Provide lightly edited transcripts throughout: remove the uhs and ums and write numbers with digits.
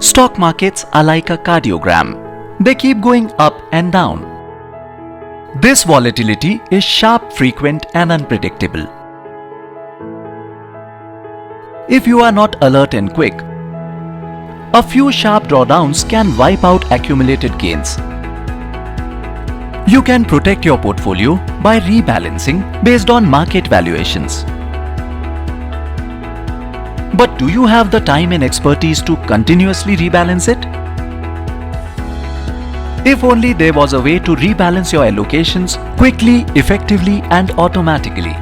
Stock markets are like a cardiogram. They keep going up and down. This volatility is sharp, frequent, and unpredictable. If you are not alert and quick, a few sharp drawdowns can wipe out accumulated gains. You can protect your portfolio by rebalancing based on market valuations. But do you have the time and expertise to continuously rebalance it? If only there was a way to rebalance your allocations quickly, effectively, and automatically.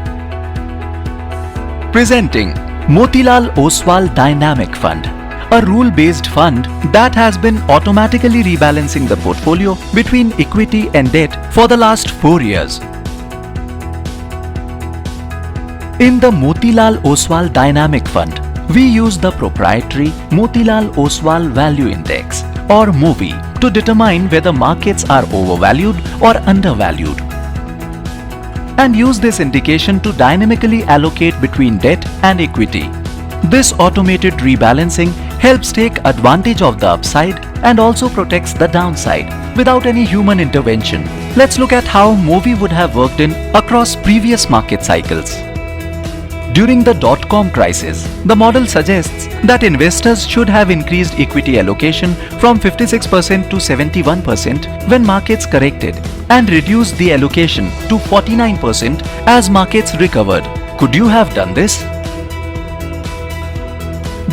Presenting Motilal Oswal Dynamic Fund, a rule-based fund that has been automatically rebalancing the portfolio between equity and debt for the last 4 years. In the Motilal Oswal Dynamic Fund, we use the proprietary Motilal Oswal Value Index or MOVI to determine whether markets are overvalued or undervalued, and use this indication to dynamically allocate between debt and equity. This automated rebalancing helps take advantage of the upside and also protects the downside without any human intervention. Let's look at how MOVI would have worked in across previous market cycles. During the dot-com crisis, the model suggests that investors should have increased equity allocation from 56% to 71% when markets corrected and reduced the allocation to 49% as markets recovered. Could you have done this?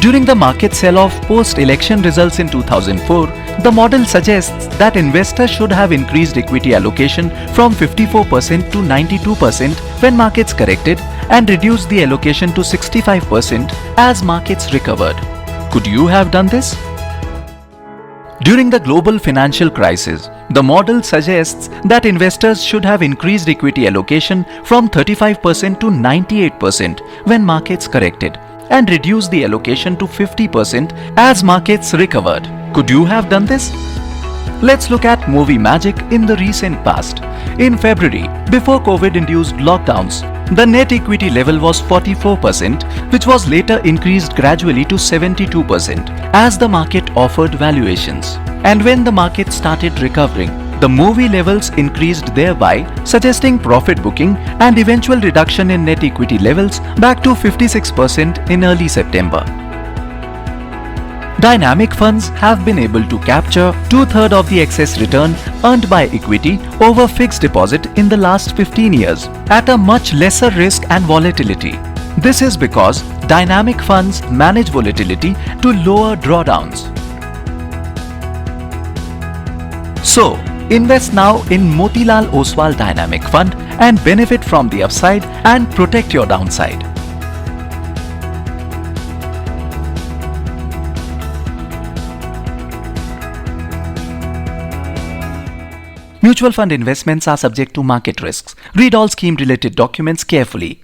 During the market sell-off post-election results in 2004, the model suggests that investors should have increased equity allocation from 54% to 92% when markets corrected and reduced the allocation to 65% as markets recovered. Could you have done this? During the global financial crisis, the model suggests that investors should have increased equity allocation from 35% to 98% when markets corrected and reduced the allocation to 50% as markets recovered. Could you have done this? Let's look at MOVI magic in the recent past. In February, before COVID-induced lockdowns, the net equity level was 44%, which was later increased gradually to 72% as the market offered valuations. And when the market started recovering, the MOVI levels increased, thereby suggesting profit booking and eventual reduction in net equity levels back to 56% in early September. Dynamic funds have been able to capture 2/3 of the excess return earned by equity over fixed deposit in the last 15 years at a much lesser risk and volatility. This is because dynamic funds manage volatility to lower drawdowns. So, invest now in Motilal Oswal Dynamic Fund and benefit from the upside and protect your downside. Mutual fund investments are subject to market risks. Read all scheme-related documents carefully.